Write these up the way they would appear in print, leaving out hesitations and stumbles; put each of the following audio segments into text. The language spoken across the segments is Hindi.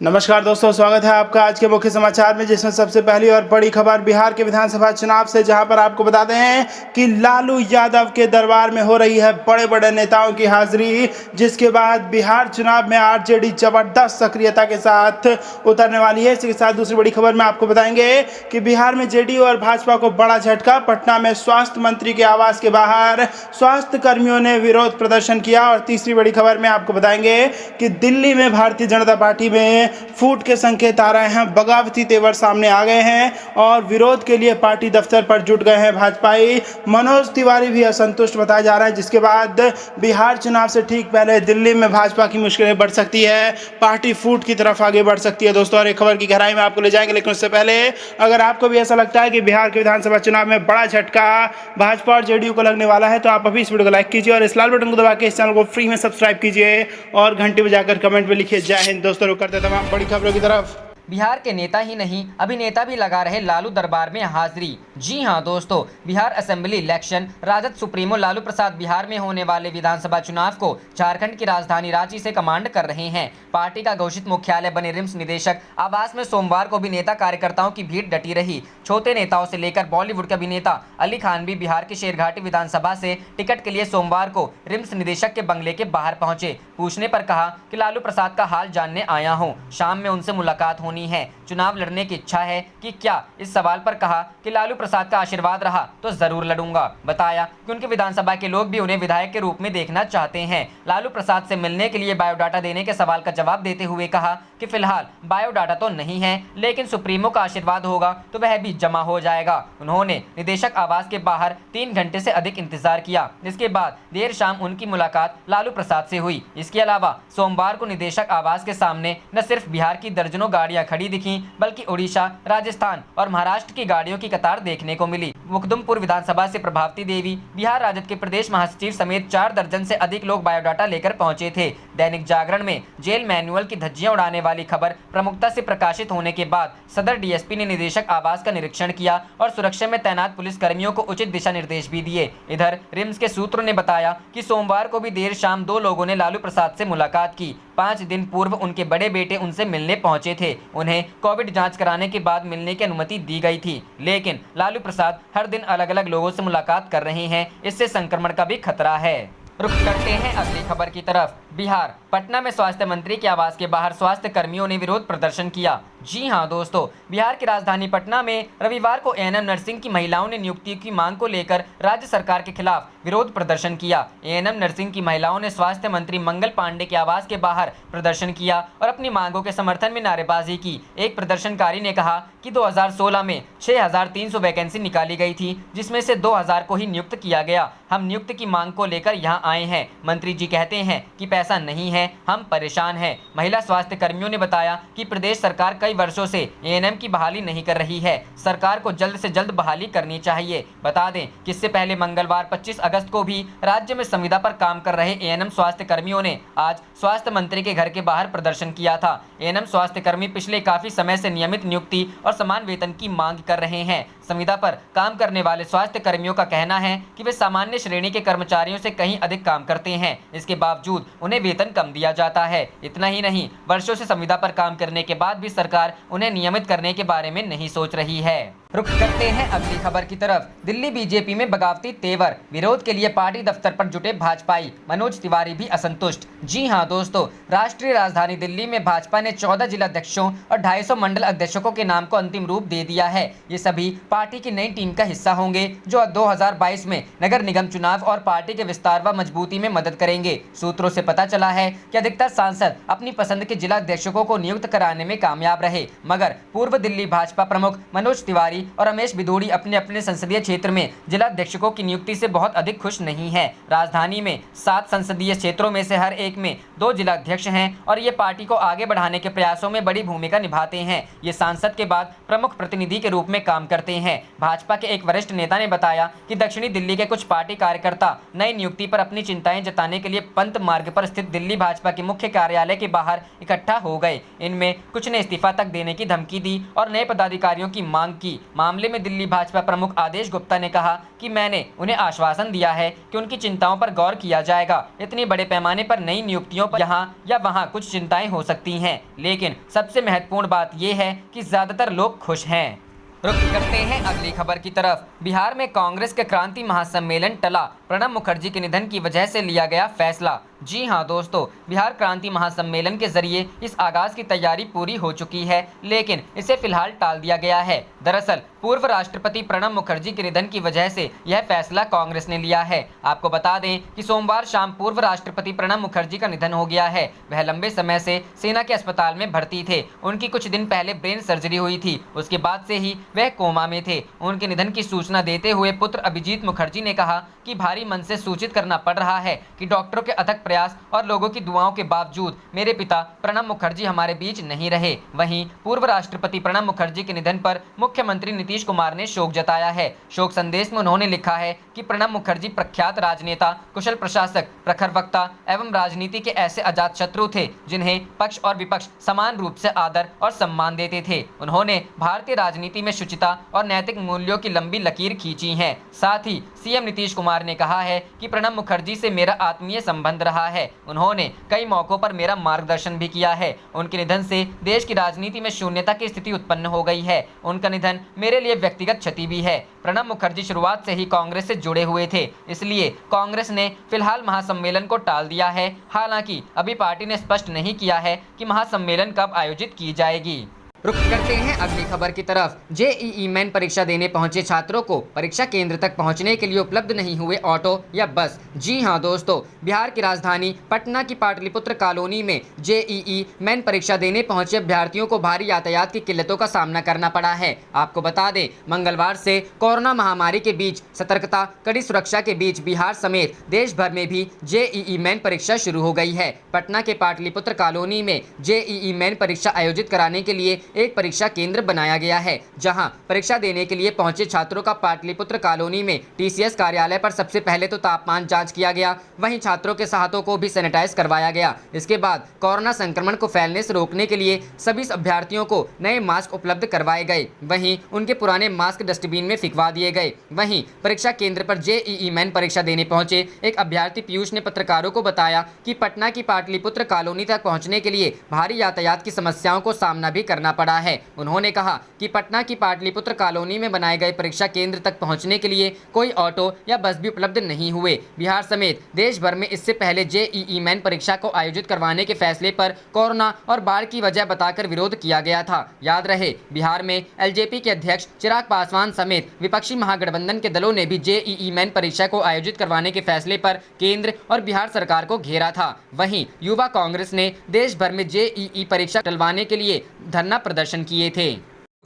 नमस्कार दोस्तों, स्वागत है आपका आज के मुख्य समाचार में, जिसमें सबसे पहली और बड़ी खबर बिहार के विधानसभा चुनाव से, जहां पर आपको बताते हैं कि लालू यादव के दरबार में हो रही है बड़े बड़े नेताओं की हाजिरी, जिसके बाद बिहार चुनाव में आरजेडी जबरदस्त सक्रियता के साथ उतरने वाली है। इसी के साथ दूसरी बड़ी खबर में आपको बताएंगे कि बिहार में जेडीयू और भाजपा को बड़ा झटका। पटना में स्वास्थ्य मंत्री के आवास के बाहर स्वास्थ्य कर्मियों ने विरोध प्रदर्शन किया। और तीसरी बड़ी खबर में आपको बताएंगे कि दिल्ली में भारतीय जनता पार्टी में फूट के संकेत आ रहे हैं, बगावती तेवर सामने आ गए हैं और विरोध के लिए पार्टी दफ्तर पर जुट गए हैं भाजपाई। मनोज तिवारी भी असंतुष्ट बताया जा रहा है, जिसके बाद बिहार चुनाव से ठीक पहले दिल्ली में भाजपा की मुश्किलें बढ़ सकती है, पार्टी फूट की तरफ आगे बढ़ सकती है। दोस्तों, और एक खबर की गहराई में आपको ले जाएंगे, लेकिन उससे पहले अगर आपको भी ऐसा लगता है कि बिहार के विधानसभा चुनाव में बड़ा झटका भाजपा और जेडीयू को लगने वाला है, तो आप अभी इस वीडियो को लाइक कीजिए और इस लाल बटन को दबा के इस चैनल को फ्री में सब्सक्राइब कीजिए और घंटी बजाकर कमेंट में लिखिए जय हिंद। दोस्तों, रुक करते तमाम बड़ी खबरों की तरफ। बिहार के नेता ही नहीं, अभिनेता भी लगा रहे लालू दरबार में हाजिरी। जी हां दोस्तों, Bihar assembly election, RJD supremo Lalu Prasad Bihar में होने वाले विधानसभा चुनाव को झारखंड की राजधानी रांची से कमांड कर रहे हैं। पार्टी का घोषित मुख्यालय बने रिम्स निदेशक आवास में सोमवार को भी नेता कार्यकर्ताओं की भीड़ डटी रही। छोटे नेताओं से लेकर बॉलीवुड के अभिनेता अली खान भी बिहार की शेरघाटी विधानसभा से टिकट के लिए सोमवार को रिम्स निदेशक के बंगले के बाहर पहुंचे। पूछने पर कहा कि लालू प्रसाद का हाल जानने आया हूं, शाम में उनसे मुलाकात होनी है, चुनाव लड़ने की इच्छा है कि क्या। इस सवाल पर कहा कि लालू प्रसाद का आशीर्वाद रहा तो जरूर लड़ूंगा। बताया कि उनके विधानसभा के लोग भी उन्हें विधायक के रूप में देखना चाहते हैं। लालू प्रसाद से मिलने के लिए बायोडाटा देने के सवाल का जवाब देते हुए कहा कि फिलहाल बायोडाटा तो नहीं है, लेकिन सुप्रीमो का आशीर्वाद होगा तो वह भी जमा हो जाएगा। उन्होंने निदेशक आवास के बाहर 3 घंटे से अधिक इंतजार किया। इसके बाद देर शाम उनकी मुलाकात लालू प्रसाद से हुई। इसके अलावा सोमवार को निदेशक आवास के सामने न सिर्फ बिहार की दर्जनों गाड़ियां खड़ी दिखी, बल्कि उड़ीसा, राजस्थान और महाराष्ट्र की गाड़ियों की कतार देखने को मिली। मुकदुमपुर विधानसभा से प्रभावती देवी, बिहार राजद के प्रदेश महासचिव समेत 4 दर्जन से अधिक लोग बायोडाटा लेकर पहुंचे थे। दैनिक जागरण में जेल मैनुअल की धज्जियां उड़ाने वाली खबर प्रमुखता से प्रकाशित होने के बाद सदर डीएसपी ने निदेशक आवास का निरीक्षण किया और सुरक्षा में तैनात पुलिस कर्मियों को उचित दिशा निर्देश भी दिए। इधर रिम्स के सूत्रों ने बताया कि सोमवार को भी देर शाम 2 लोगों ने लालू प्रसाद से मुलाकात की। 5 दिन पूर्व उनके बड़े बेटे उनसे मिलने पहुंचे थे। उन्हें कोविड जांच कराने के बाद मिलने की अनुमति दी गई थी, लेकिन लालू प्रसाद हर दिन अलग अलग लोगों से मुलाकात कर रहे हैं। इससे संक्रमण का भी खतरा है। रुख करते हैं अगली खबर की तरफ। बिहार पटना में स्वास्थ्य मंत्री के आवास के बाहर स्वास्थ्य कर्मियों ने विरोध प्रदर्शन किया। जी हां दोस्तों, बिहार की राजधानी पटना में रविवार को एएनएम नर्सिंग की महिलाओं ने नियुक्ति की मांग को लेकर राज्य सरकार के खिलाफ विरोध प्रदर्शन किया। एएनएम नर्सिंग की महिलाओं ने स्वास्थ्य मंत्री मंगल पांडे के आवास के बाहर प्रदर्शन किया और अपनी मांगों के समर्थन में नारेबाजी की। एक प्रदर्शनकारी ने कहा कि 2016 में 6300 वैकेंसी निकाली गई थी, जिसमें से 2000 को ही नियुक्त किया गया। हम नियुक्त की मांग को लेकर यहाँ आए हैं। मंत्री जी कहते हैं कि पैसा नहीं है, हम परेशान हैं। महिला स्वास्थ्य कर्मियों ने बताया कि प्रदेश सरकार कई वर्षों से एएनएम की बहाली नहीं कर रही है। सरकार को जल्द से जल्द बहाली करनी चाहिए। बता दें कि इससे पहले मंगलवार 25 अगस्त को भी राज्य में संविदा पर काम कर रहे एएनएम स्वास्थ्य कर्मियों ने आज स्वास्थ्य मंत्री के घर के बाहर प्रदर्शन किया था। एएनएम स्वास्थ्य कर्मी पिछले काफी समय से नियमित नियुक्ति और समान वेतन की मांग कर रहे हैं। संविदा पर काम करने वाले स्वास्थ्य कर्मियों का कहना है कि वे सामान्य श्रेणी के कर्मचारियों से कहीं अधिक काम करते हैं। इसके बावजूद उन्हें वेतन कम दिया जाता है। इतना ही नहीं, वर्षों से संविदा पर काम करने के बाद भी सरकार उन्हें नियमित करने के बारे में नहीं सोच रही है। रुख करते हैं अगली खबर की तरफ। दिल्ली बीजेपी में बगावती तेवर, विरोध के लिए पार्टी दफ्तर पर जुटे भाजपाई। मनोज तिवारी भी असंतुष्ट। जी हां दोस्तों, राष्ट्रीय राजधानी दिल्ली में भाजपा ने 14 जिलाध्यक्षों और 250 मंडल अध्यक्षों के नाम को अंतिम रूप दे दिया है। ये सभी पार्टी की नई टीम का हिस्सा होंगे, जो 2022 में नगर निगम चुनाव और पार्टी के विस्तार व मजबूती में मदद करेंगे। सूत्रों से पता चला है कि अधिकतर सांसद अपनी पसंद के जिलाध्यक्षों को नियुक्त कराने में कामयाब रहे, मगर पूर्व दिल्ली भाजपा प्रमुख मनोज तिवारी और रमेश बिधूड़ी अपने अपने संसदीय क्षेत्र में जिलाध्यक्षों की नियुक्ति से बहुत अधिक खुश नहीं है। राजधानी में 7 संसदीय क्षेत्रों में से हर एक में 2 जिलाध्यक्ष हैं और ये पार्टी को आगे बढ़ाने के प्रयासों में बड़ी भूमिका निभाते हैं। ये सांसद के बाद प्रमुख प्रतिनिधि के रूप में काम करते हैं। भाजपा के एक वरिष्ठ नेता ने बताया कि दक्षिणी दिल्ली के कुछ पार्टी कार्यकर्ता नई नियुक्ति पर अपनी चिंताएं जताने के लिए पंत मार्ग पर स्थित दिल्ली भाजपा के मुख्य कार्यालय के बाहर इकट्ठा हो गए। इनमें कुछ ने इस्तीफा तक देने की धमकी दी और नए पदाधिकारियों की मांग की। मामले में दिल्ली भाजपा प्रमुख आदेश गुप्ता ने कहा कि मैंने उन्हें आश्वासन दिया है कि उनकी चिंताओं पर गौर किया जाएगा। इतनी बड़े पैमाने पर नई नियुक्तियों पर यहाँ या वहाँ कुछ चिंताएं हो सकती हैं, लेकिन सबसे महत्वपूर्ण बात यह है कि ज्यादातर लोग खुश हैं। रुख करते हैं अगली खबर की तरफ। बिहार में कांग्रेस के क्रांति महासम्मेलन टला, प्रणब मुखर्जी के निधन की वजह से लिया गया फैसला। जी हां दोस्तों, बिहार क्रांति महासम्मेलन के जरिए इस आगाज की तैयारी पूरी हो चुकी है, लेकिन इसे फिलहाल टाल दिया गया है। दरअसल पूर्व राष्ट्रपति प्रणब मुखर्जी के निधन की वजह से यह फैसला कांग्रेस ने लिया है। आपको बता दें कि सोमवार शाम पूर्व राष्ट्रपति प्रणब मुखर्जी का निधन हो गया है। वह लंबे समय से सेना के अस्पताल में भर्ती थे। उनकी कुछ दिन पहले ब्रेन सर्जरी हुई थी, उसके बाद से ही वह कोमा में थे। उनके निधन की सूचना देते हुए पुत्र अभिजीत मुखर्जी ने कहा कि भारी मन से सूचित करना पड़ रहा है कि डॉक्टरों के अथक प्रयास और लोगों की दुआओं के बावजूद मेरे पिता प्रणब मुखर्जी हमारे बीच नहीं रहे। वहीं पूर्व राष्ट्रपति प्रणब मुखर्जी के निधन पर मुख्यमंत्री नीतीश कुमार ने शोक जताया है। शोक संदेश में उन्होंने लिखा है कि प्रणब मुखर्जी प्रख्यात राजनेता, कुशल प्रशासक, प्रखर वक्ता एवं राजनीति के ऐसे अजात शत्रु थे जिन्हें पक्ष और विपक्ष समान रूप से आदर और सम्मान देते थे। उन्होंने भारतीय राजनीति में शुचिता और नैतिक मूल्यों की लंबी लकीर खींची है। साथ ही सीएम नीतीश कुमार ने कहा है कि प्रणब मुखर्जी से मेरा आत्मीय संबंध रहा है। उन्होंने कई मौकों पर मेरा मार्गदर्शन भी किया है। उनके निधन से देश की राजनीति में शून्यता की स्थिति उत्पन्न हो गई है। उनका निधन मेरे लिए व्यक्तिगत क्षति भी है। प्रणब मुखर्जी शुरुआत से ही कांग्रेस से जुड़े हुए थे, इसलिए कांग्रेस ने फिलहाल महासम्मेलन को टाल दिया है। हालांकि अभी पार्टी ने स्पष्ट नहीं किया है कि महासम्मेलन कब आयोजित की जाएगी। रुख करते हैं अगली खबर की तरफ। जेईई मेन परीक्षा देने पहुंचे छात्रों को परीक्षा केंद्र तक पहुंचने के लिए उपलब्ध नहीं हुए ऑटो या बस। जी हां दोस्तों, बिहार की राजधानी पटना की पाटलिपुत्र कॉलोनी में जेईई मेन परीक्षा देने पहुंचे अभ्यर्थियों को भारी यातायात की किल्लतों का सामना करना पड़ा है। आपको बता दें, मंगलवार से कोरोना महामारी के बीच सतर्कता, कड़ी सुरक्षा के बीच बिहार समेत देश भर में भी जेईई मेन परीक्षा शुरू हो गई है। पटना के पाटलिपुत्र कॉलोनी में जेईई मेन परीक्षा आयोजित कराने के लिए एक परीक्षा केंद्र बनाया गया है, जहां परीक्षा देने के लिए पहुंचे छात्रों का पाटलिपुत्र कॉलोनी में टीसीएस कार्यालय पर सबसे पहले तो तापमान जांच किया गया, वहीं छात्रों के हाथों को भी सैनिटाइज करवाया गया। इसके बाद कोरोना संक्रमण को फैलने से रोकने के लिए सभी अभ्यर्थियों को नए मास्क उपलब्ध करवाए गए, वहीं उनके पुराने मास्क डस्टबिन में फिकवा दिए गए। वहीं परीक्षा केंद्र पर जेईई मेन परीक्षा देने पहुंचे एक अभ्यर्थी पीयूष ने पत्रकारों को बताया कि पटना की पाटलिपुत्र कॉलोनी तक पहुंचने के लिए भारी यातायात की समस्याओं को सामना भी करना पड़ा है। उन्होंने कहा कि पटना की पाटलिपुत्र कॉलोनी में बनाए गए परीक्षा केंद्र तक पहुंचने के लिए कोई ऑटो या बस भी उपलब्ध नहीं हुए। बिहार समेत देश भर में इससे पहले जेईई मेन परीक्षा को आयोजित करवाने के फैसले पर कोरोना और बाढ़ की वजह बताकर विरोध किया गया था। याद रहे, बिहार में एलजेपी के अध्यक्ष चिराग पासवान समेत विपक्षी महागठबंधन के दलों ने भी जेईई मेन परीक्षा को आयोजित करवाने के फैसले पर केंद्र और बिहार सरकार को घेरा था। वहीं युवा कांग्रेस ने देश भर में जेईई परीक्षा टलवाने के लिए धरना प्रदर्शन किए थे।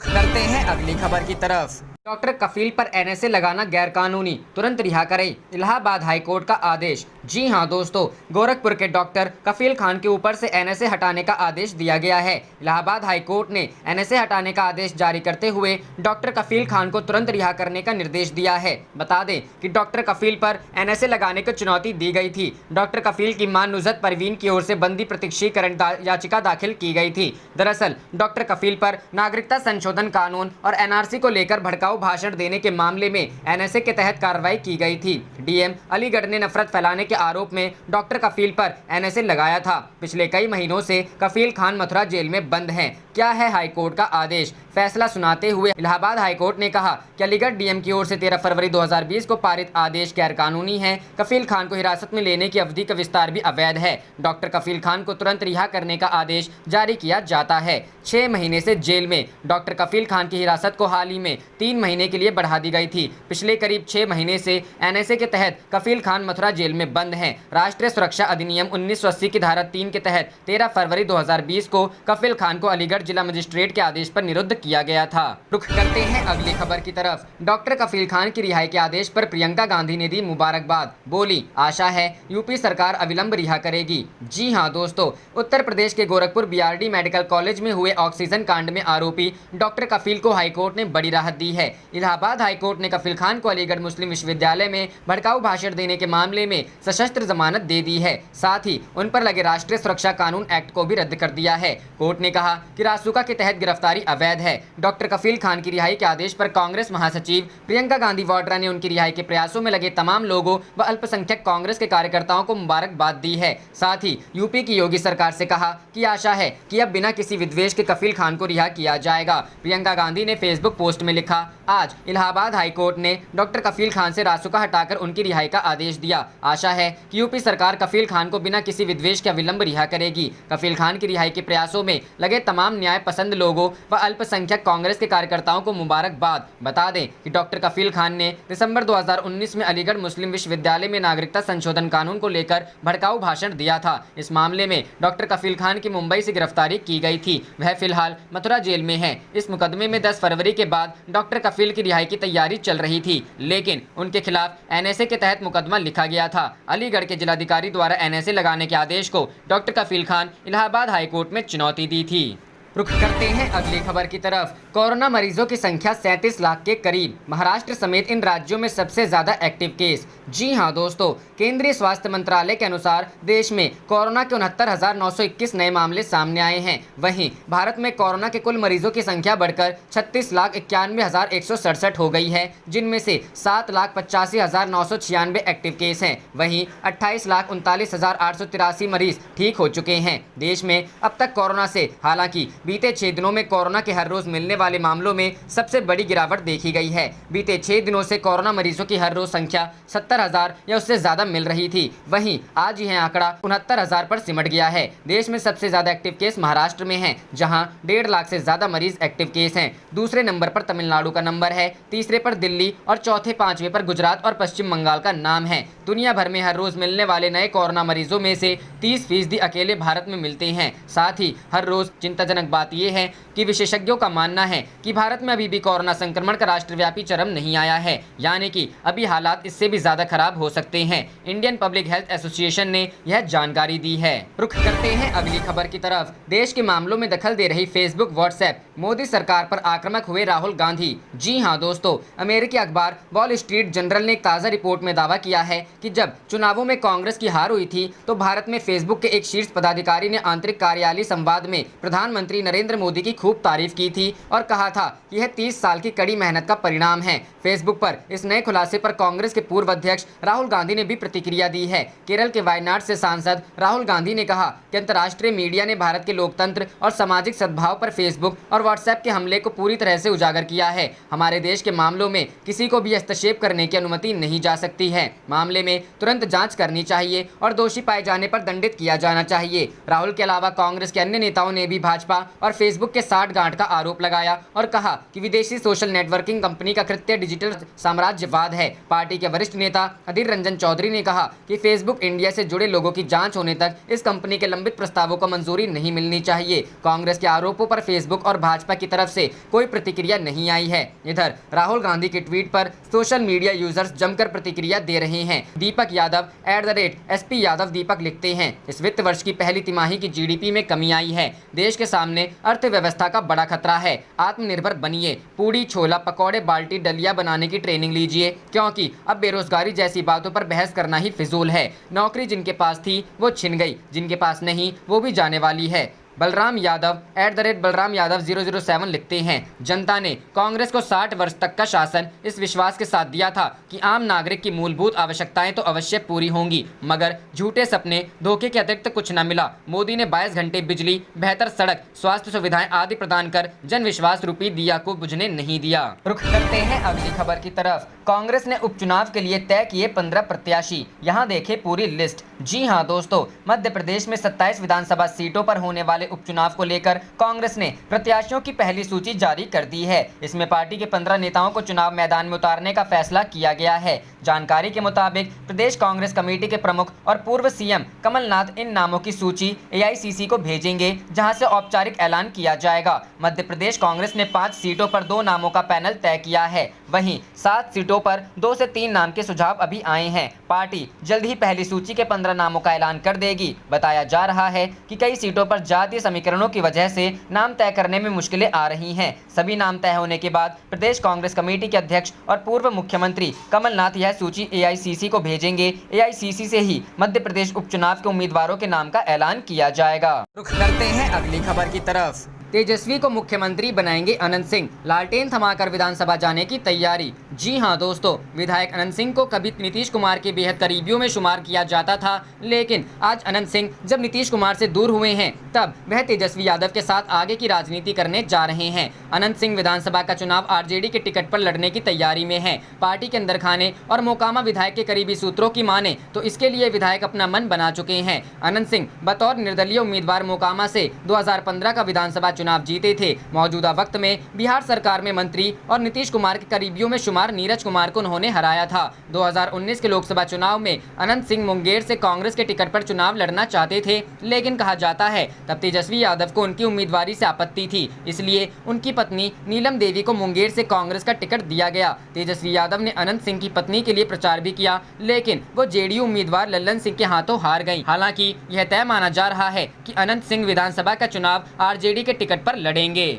करते हैं अगली खबर की तरफ। डॉक्टर कफील पर एनएसए लगाना गैरकानूनी, तुरंत रिहा करें, इलाहाबाद हाईकोर्ट का आदेश। जी हां दोस्तों, गोरखपुर के डॉक्टर कफील खान के ऊपर से एनएसए हटाने का आदेश दिया गया है। इलाहाबाद हाईकोर्ट ने एनएसए हटाने का आदेश जारी करते हुए डॉक्टर कफील खान को तुरंत रिहा करने का निर्देश दिया है। बता दें कि डॉक्टर कफील पर एनएसए लगाने को चुनौती दी गई थी। डॉक्टर कफील की मां नुजत परवीन की ओर से बंदी प्रतीक्षीकरण याचिका दाखिल की गई थी। दरअसल डॉक्टर कफील पर नागरिकता संशोधन कानून और एनआरसी को लेकर भड़काऊ भाषण देने के मामले में एनएसए के तहत कार्रवाई की गई थी। डीएम अलीगढ़ ने नफरत फैलाने के आरोप में डॉक्टर कफील पर एनएसए लगाया था। पिछले कई महीनों से कफील खान मथुरा जेल में बंद हैं। क्या है हाईकोर्ट का आदेश? फैसला सुनाते हुए इलाहाबाद हाईकोर्ट ने कहा कि अलीगढ़ डीएम की ओर से 13 फरवरी 2020 को पारित आदेश गैरकानूनी है। कफील खान को हिरासत में लेने की अवधि का विस्तार भी अवैध है। डॉक्टर कफील खान को तुरंत रिहा करने का आदेश जारी किया जाता है। 6 महीने से जेल में डॉक्टर कफील खान की हिरासत को हाल ही में 3 महीने के लिए बढ़ा दी गई थी। पिछले करीब 6 महीने से एनएसए के तहत कफील खान मथुरा जेल में बंद हैं। राष्ट्रीय सुरक्षा अधिनियम 1980 की धारा 3 के तहत 13 फरवरी 2020 को कफील खान को अलीगढ़ जिला मजिस्ट्रेट के आदेश पर निरुद्ध किया गया था। रुख करते हैं अगली खबर की तरफ। डॉक्टर कफील खान की रिहाई के आदेश पर प्रियंका गांधी ने दी मुबारकबाद, बोली आशा है यूपी सरकार अविलंब रिहा करेगी। जी हां दोस्तों, उत्तर प्रदेश के गोरखपुर बीआरडी मेडिकल कॉलेज में हुए ऑक्सीजन कांड में आरोपी डॉक्टर कफील को हाईकोर्ट ने बड़ी राहत दी है। है। इलाहाबाद हाईकोर्ट ने कफील खान को अलीगढ़ मुस्लिम विश्वविद्यालय में भड़काऊ भाषण देने के मामले में सशस्त्र जमानत दे दी है। साथ ही उन पर लगे राष्ट्रीय सुरक्षा कानून एक्ट को भी रद्द कर दिया है। कोर्ट ने कहा कि रासुका के तहत गिरफ्तारी अवैध है। डॉक्टर कफील खान की रिहाई के आदेश पर कांग्रेस महासचिव प्रियंका गांधी वाड्रा ने उनकी रिहाई के प्रयासों में लगे तमाम लोगों व अल्पसंख्यक कांग्रेस के कार्यकर्ताओं को मुबारकबाद दी है। साथ ही यूपी की योगी सरकार से कहा कि आशा है कि अब बिना किसी विद्वेष के कफील खान को रिहा किया जाएगा। प्रियंका गांधी ने फेसबुक पोस्ट में लिखा, आज इलाहाबाद हाईकोर्ट ने डॉक्टर कफील खान से रासुका हटाकर उनकी रिहाई का आदेश दिया। आशा है कि यूपी सरकार कफील खान को बिना किसी विद्वेष के अविलंब रिहा करेगी। कफील खान की रिहाई के प्रयासों में लगे तमाम न्याय पसंद लोगों व अल्पसंख्यक कांग्रेस के कार्यकर्ताओं को मुबारकबाद। बता दें कि डॉक्टर कफील खान ने दिसंबर 2019 में अलीगढ़ मुस्लिम विश्वविद्यालय में नागरिकता संशोधन कानून को लेकर भड़काऊ भाषण दिया था। इस मामले में डॉक्टर कफील खान की मुंबई से गिरफ्तारी की गई थी। वह फिलहाल मथुरा जेल में है। इस मुकदमे में 10 फरवरी के बाद डॉक्टर कफील की रिहाई की तैयारी चल रही थी, लेकिन उनके खिलाफ एनएसए के तहत मुकदमा लिखा गया था। अलीगढ़ के जिलाधिकारी द्वारा एनएसए लगाने के आदेश को डॉक्टर कफील खान इलाहाबाद हाईकोर्ट में चुनौती दी थी। रुख करते हैं अगली खबर की तरफ। कोरोना मरीजों की संख्या 37 लाख के करीब। महाराष्ट्र समेत इन राज्यों में सबसे ज्यादा एक्टिव केस। जी हां दोस्तों, केंद्रीय स्वास्थ्य मंत्रालय के अनुसार देश में कोरोना के 69,921 नए मामले सामने आए हैं। वहीं भारत में कोरोना के कुल मरीजों की संख्या बढ़कर 36,91,167 हो गई है, जिनमें से 7,85,996 एक्टिव केस हैं। वहीं 28,39,883 मरीज ठीक हो चुके हैं। देश में अब तक कोरोना से हालांकि बीते 6 दिनों में कोरोना के हर रोज मिलने वाले मामलों में सबसे बड़ी गिरावट देखी गई है। बीते 6 दिनों से कोरोना मरीजों की हर रोज संख्या 70,000 या उससे ज्यादा मिल रही थी। वहीं आज यह आंकड़ा 69,000 पर सिमट गया है। देश में सबसे ज्यादा एक्टिव केस महाराष्ट्र में हैं, जहां 1.5 लाख से ज्यादा मरीज एक्टिव केस हैं। दूसरे नंबर पर तमिलनाडु का नंबर है, तीसरे पर दिल्ली और चौथे 5वें पर गुजरात और पश्चिम बंगाल का नाम है। दुनिया भर में हर रोज मिलने वाले नए कोरोना मरीजों में से 30% अकेले भारत में मिलते हैं। साथ ही हर रोज चिंताजनक बात यह है कि विशेषज्ञों का मानना है कि भारत में अभी भी कोरोना संक्रमण का राष्ट्रव्यापी चरम नहीं आया है, यानी कि अभी हालात इससे भी ज्यादा खराब हो सकते हैं। इंडियन पब्लिक हेल्थ एसोसिएशन ने यह जानकारी दी है। रुख करते हैं अगली खबर की तरफ। देश के मामलों में दखल दे रही फेसबुक, व्हाट्सएप। मोदी सरकार पर आक्रामक हुए राहुल गांधी। जी हां दोस्तों, अमेरिकी अखबार वॉल स्ट्रीट जर्नल ने एक ताज़ा रिपोर्ट में दावा किया है कि जब चुनावों में कांग्रेस की हार हुई थी तो भारत में फेसबुक के एक शीर्ष पदाधिकारी ने आंतरिक कार्यालय संवाद में प्रधानमंत्री नरेंद्र मोदी की खूब तारीफ की थी और कहा था कि यह 30 साल की कड़ी मेहनत का परिणाम है। फेसबुक पर इस नए खुलासे पर कांग्रेस के पूर्व अध्यक्ष राहुल गांधी ने भी प्रतिक्रिया दी है। केरल के वायनाड से सांसद राहुल गांधी ने कहा कि अंतर्राष्ट्रीय मीडिया ने भारत के लोकतंत्र और सामाजिक सद्भाव पर फेसबुक और व्हाट्सएप के हमले को पूरी तरह से उजागर किया है। हमारे देश के मामलों में किसी को भी हस्तक्षेप करने की अनुमति नहीं जा सकती है। मामले में तुरंत जांच करनी चाहिए और दोषी पाए जाने पर दंडित किया जाना चाहिए। राहुल के अलावा कांग्रेस के अन्य नेताओं ने भी भाजपा और फेसबुक के साठगांठ का आरोप लगाया और कहा कि विदेशी सोशल नेटवर्किंग कंपनी का कृत्य डिजिटल साम्राज्यवाद है। पार्टी के वरिष्ठ नेता अधीर रंजन चौधरी ने कहा कि फेसबुक इंडिया से जुड़े लोगों की जांच होने तक इस कंपनी के लंबित प्रस्तावों को मंजूरी नहीं मिलनी चाहिए। कांग्रेस के आरोपों पर फेसबुक और भाजपा की तरफ से कोई प्रतिक्रिया नहीं आई है। इधर राहुल गांधी के ट्वीट पर सोशल मीडिया यूजर्स जमकर प्रतिक्रिया दे रहे हैं। दीपक यादव @SP यादव दीपक लिखते हैं, इस वित्त वर्ष की पहली तिमाही की जीडीपी में कमी आई है। देश के सामने अर्थव्यवस्था का बड़ा खतरा है। आत्मनिर्भर बनिए, पूड़ी छोला पकौड़े बाल्टी डलिया बनाने की ट्रेनिंग लीजिए, क्योंकि अब बेरोजगारी जैसी बातों पर बहस करना ही फिजूल है। नौकरी जिनके पास थी वो छिन गई, जिनके पास नहीं वो भी जाने वाली है। बलराम यादव @बलराम यादव 007 लिखते हैं, जनता ने कांग्रेस को 60 वर्ष तक का शासन इस विश्वास के साथ दिया था कि आम नागरिक की मूलभूत आवश्यकताएं तो अवश्य पूरी होंगी, मगर झूठे सपने धोखे के अतिरिक्त कुछ न मिला। मोदी ने 22 घंटे बिजली, बेहतर सड़क, स्वास्थ्य सुविधाएं आदि प्रदान कर जन विश्वास रूपी दिया को बुझने नहीं दिया। रुख करते हैं अगली खबर की तरफ। कांग्रेस ने उपचुनाव के लिए तय किए 15 प्रत्याशी। यहाँ देखे पूरी लिस्ट। जी हाँ दोस्तों, मध्य प्रदेश में 27 विधानसभा सीटों पर होने वाले उपचुनाव को लेकर कांग्रेस ने प्रत्याशियों की पहली सूची जारी कर दी है। इसमें पार्टी के 15 नेताओं को चुनाव मैदान में उतारने का फैसला किया गया है। जानकारी के मुताबिक प्रदेश कांग्रेस कमेटी के प्रमुख और पूर्व सीएम कमलनाथ इन नामों की सूची AICC को भेजेंगे, जहां से औपचारिक ऐलान किया जाएगा। मध्य प्रदेश कांग्रेस ने 5 सीटों पर 2 नामों का पैनल तय किया है। वहीं 7 सीटों पर 2 से 3 नाम के सुझाव अभी आए हैं। पार्टी जल्द ही पहली सूची के 15 नामों का ऐलान कर देगी। बताया जा रहा है कि कई सीटों पर जाति जातीय समीकरणों की वजह से नाम तय करने में मुश्किलें आ रही हैं। सभी नाम तय होने के बाद प्रदेश कांग्रेस कमेटी के अध्यक्ष और पूर्व मुख्यमंत्री कमलनाथ यह सूची एआईसीसी को भेजेंगे। एआईसीसी से ही मध्य प्रदेश उपचुनाव के उम्मीदवारों के नाम का ऐलान किया जाएगा। रुख करते हैं अगली खबर की तरफ। तेजस्वी को मुख्यमंत्री बनाएंगे अनंत सिंह, लालटेन थमाकर विधानसभा जाने की तैयारी। जी हां दोस्तों, विधायक अनंत सिंह को कभी नीतीश कुमार के बेहद करीबियों में शुमार किया जाता था, लेकिन आज अनंत सिंह जब नीतीश कुमार से दूर हुए हैं तब वह तेजस्वी यादव के साथ आगे की राजनीति करने जा रहे हैं। अनंत सिंह विधानसभा का चुनाव आरजेडी के टिकट पर लड़ने की तैयारी में है। पार्टी के अंदर खाने और मोकामा विधायक के करीबी सूत्रों की माने तो इसके लिए विधायक अपना मन बना चुके हैं। अनंत सिंह बतौर निर्दलीय उम्मीदवार मोकामा से 2015 का विधानसभा चुनाव जीते थे। मौजूदा वक्त में बिहार सरकार में मंत्री और नीतीश कुमार के करीबियों में शुमार नीरज कुमार को उन्होंने हराया था। 2019 के लोकसभा चुनाव में अनंत सिंह मुंगेर से कांग्रेस के टिकट पर चुनाव लड़ना चाहते थे, लेकिन कहा जाता है तब तेजस्वी यादव को उनकी उम्मीदवारी से आपत्ति थी, इसलिए उनकी पत्नी नीलम देवी को मुंगेर से कांग्रेस का टिकट दिया गया। तेजस्वी यादव ने अनंत सिंह की पत्नी के लिए प्रचार भी किया, लेकिन वो जेडीयू उम्मीदवार लल्लन सिंह के हाथों हार गयी। हालांकि यह तय माना जा रहा है कि अनंत सिंह विधानसभा का चुनाव आरजेडी के टिकट पर लड़ेंगे।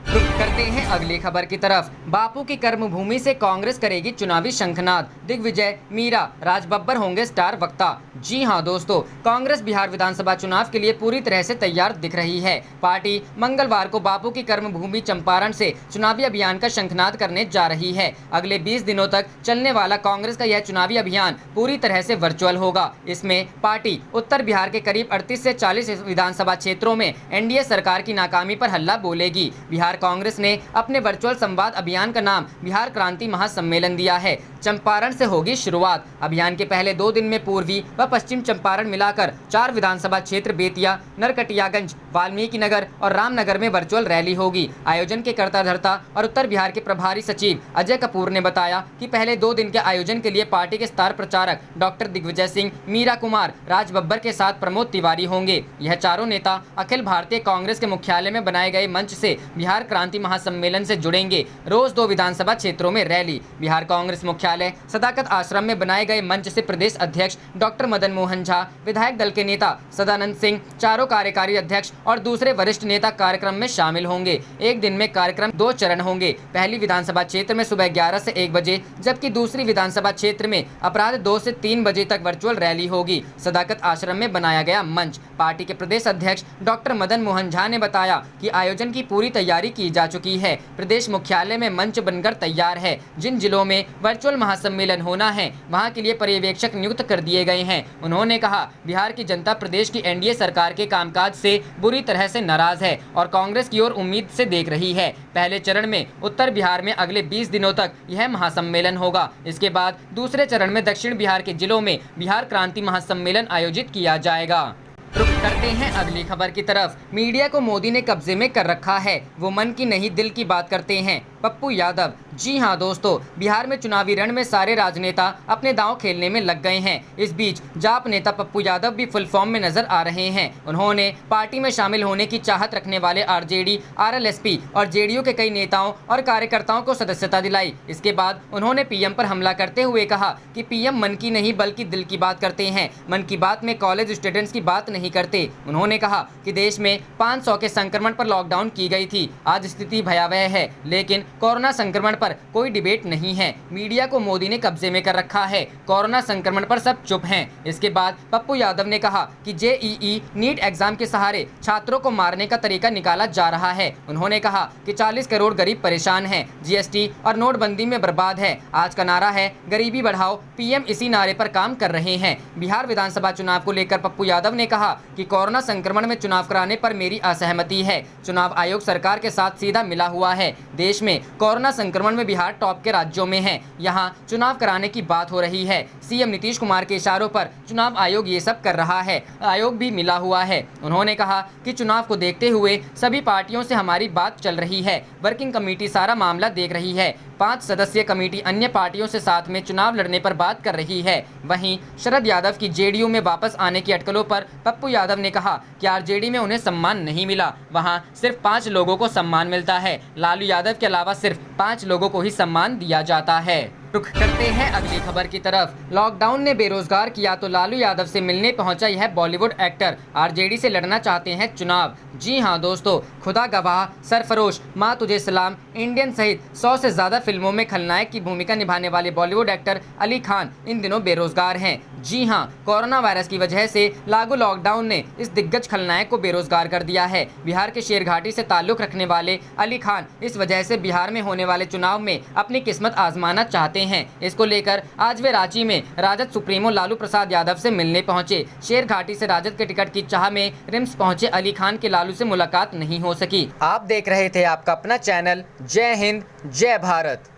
रुख करते हैं अगली खबर की तरफ। बापू की कर्मभूमि से कांग्रेस करेगी चुनावी शंखनाद, दिग्विजय, मीरा, राज बब्बर होंगे स्टार वक्ता। जी हां दोस्तों, कांग्रेस बिहार विधानसभा चुनाव के लिए पूरी तरह से तैयार दिख रही है। पार्टी मंगलवार को बापू की कर्मभूमि चंपारण से चुनावी अभियान का शंखनाद करने जा रही है। अगले 20 दिनों तक चलने वाला कांग्रेस का यह चुनावी अभियान पूरी तरह से वर्चुअल होगा। इसमें पार्टी उत्तर बिहार के करीब 38 से 40 विधानसभा क्षेत्रों में एनडीए सरकार की नाकामी पर हल्ला बोलेगी। बिहार कांग्रेस ने अपने वर्चुअल संवाद अभियान का नाम बिहार क्रांति महासम्मेलन दिया है। चंपारण से होगी शुरुआत। अभियान के पहले 2 दिन में पूर्वी व पश्चिम चंपारण मिलाकर 4 विधानसभा क्षेत्र बेतिया, नरकटियागंज, वाल्मीकि नगर और रामनगर में वर्चुअल रैली होगी। आयोजन के कर्ता धर्ता और उत्तर बिहार के प्रभारी सचिव अजय कपूर ने बताया कि पहले 2 दिन के आयोजन के लिए पार्टी के स्टार प्रचारक डॉक्टर दिग्विजय सिंह, मीरा कुमार, राज बब्बर के साथ प्रमोद तिवारी होंगे। यह चारों नेता अखिल भारतीय कांग्रेस के मुख्यालय में बनाए गए मंच से बिहार क्रांति महासम्मेलन से जुड़ेंगे। रोज 2 विधानसभा क्षेत्रों में रैली। बिहार कांग्रेस मुख्यालय सदाकत आश्रम में बनाए गए मंच से प्रदेश अध्यक्ष डॉक्टर मदन मोहन झा, विधायक दल के नेता सदानंद सिंह, चारों कार्यकारी अध्यक्ष और दूसरे वरिष्ठ नेता कार्यक्रम में शामिल होंगे। एक दिन में कार्यक्रम 2 चरण होंगे। पहली विधानसभा क्षेत्र में सुबह 11 से 1 बजे, जबकि दूसरी विधानसभा क्षेत्र में अपराह 2 से 3 बजे तक वर्चुअल रैली होगी। सदाकत आश्रम में बनाया गया मंच। पार्टी के प्रदेश अध्यक्ष डॉक्टर मदन मोहन झा ने बताया कि आयोजन की पूरी तैयारी की जा चुकी है। प्रदेश मुख्यालय में मंच बनकर तैयार है। जिन जिलों में वर्चुअल महासम्मेलन होना है वहां के लिए पर्यवेक्षक नियुक्त कर दिए गए हैं। उन्होंने कहा, बिहार की जनता प्रदेश की एनडीए सरकार के कामकाज से बुरी तरह से नाराज है और कांग्रेस की ओर उम्मीद से देख रही है। पहले चरण में उत्तर बिहार में अगले 20 दिनों तक यह महासम्मेलन होगा। इसके बाद दूसरे चरण में दक्षिण बिहार के जिलों में बिहार क्रांति महासम्मेलन आयोजित किया जाएगा। रुख करते हैं अगली खबर की तरफ। मीडिया को मोदी ने कब्जे में कर रखा है, वो मन की नहीं दिल की बात करते हैं। पप्पू यादव। जी हां दोस्तों, बिहार में चुनावी रण में सारे राजनेता अपने दांव खेलने में लग गए हैं। इस बीच जाप नेता पप्पू यादव भी फुल फॉर्म में नजर आ रहे हैं। उन्होंने पार्टी में शामिल होने की चाहत रखने वाले आरजेडी, आरएलएसपी और जेडीयू के कई नेताओं और कार्यकर्ताओं को सदस्यता दिलाई। इसके बाद उन्होंने पीएम पर हमला करते हुए कहा कि पीएम मन की नहीं बल्कि दिल की बात करते हैं। मन की बात में कॉलेज स्टूडेंट्स की बात नहीं करते। उन्होंने कहा कि देश में 500 के संक्रमण पर लॉकडाउन की गई थी। आज स्थिति भयावह है, लेकिन कोरोना संक्रमण पर कोई डिबेट नहीं है। मीडिया को मोदी ने कब्जे में कर रखा है। कोरोना संक्रमण पर सब चुप हैं। इसके बाद पप्पू यादव ने कहा कि जेईई नीट एग्जाम के सहारे छात्रों को मारने का तरीका निकाला जा रहा है। उन्होंने कहा कि 40 करोड़ गरीब परेशान हैं, जीएसटी और नोटबंदी में बर्बाद है। आज का नारा है गरीबी बढ़ाओ, पीएम इसी नारे पर काम कर रहे हैं। बिहार विधानसभा चुनाव को लेकर पप्पू यादव ने कहा कि कोरोना संक्रमण में चुनाव कराने पर मेरी असहमति है। चुनाव आयोग सरकार के साथ सीधा मिला हुआ है। देश में कोरोना संक्रमण में बिहार टॉप के राज्यों में है। यहाँ चुनाव कराने की बात हो रही है। सीएम नीतीश कुमार के इशारों पर चुनाव आयोग ये सब कर रहा है। आयोग भी मिला हुआ है। उन्होंने कहा कि चुनाव को देखते हुए सभी पार्टियों से हमारी बात चल रही है। वर्किंग कमेटी सारा मामला देख रही है। 5 सदस्यीय कमेटी अन्य पार्टियों से साथ में चुनाव लड़ने पर बात कर रही है। वहीं शरद यादव की जेडीयू में वापस आने की अटकलों पर पप्पू यादव ने कहा कि आरजेडी में उन्हें सम्मान नहीं मिला, वहां सिर्फ 5 लोगों को सम्मान मिलता है। लालू यादव के अलावा सिर्फ 5 लोगों को ही सम्मान दिया जाता है। रुख करते हैं अगली खबर की तरफ। लॉकडाउन ने बेरोजगार किया तो लालू यादव से मिलने पहुंचा यह बॉलीवुड एक्टर आरजेडी से लड़ना चाहते हैं चुनाव। जी हां दोस्तों, खुदा गवाह, सरफरोश, माँ तुझे सलाम, इंडियन सहित 100 से ज्यादा फिल्मों में खलनायक की भूमिका निभाने वाले बॉलीवुड एक्टर अली खान इन दिनों बेरोजगार हैं। जी हां, कोरोना वायरस की वजह से लागू लॉकडाउन ने इस दिग्गज खलनायक को बेरोजगार कर दिया है। बिहार के शेरघाटी से ताल्लुक रखने वाले अली खान इस वजह से बिहार में होने वाले चुनाव में अपनी किस्मत आजमाना चाहते हैं। इसको लेकर आज वे रांची में राजद सुप्रीमो लालू प्रसाद यादव से मिलने पहुंचे। शेरघाटी से राजद के टिकट की चाह में रिम्स पहुंचे अली खान के लालू से मुलाकात नहीं हो सकी। आप देख रहे थे आपका अपना चैनल जय हिंद जय भारत।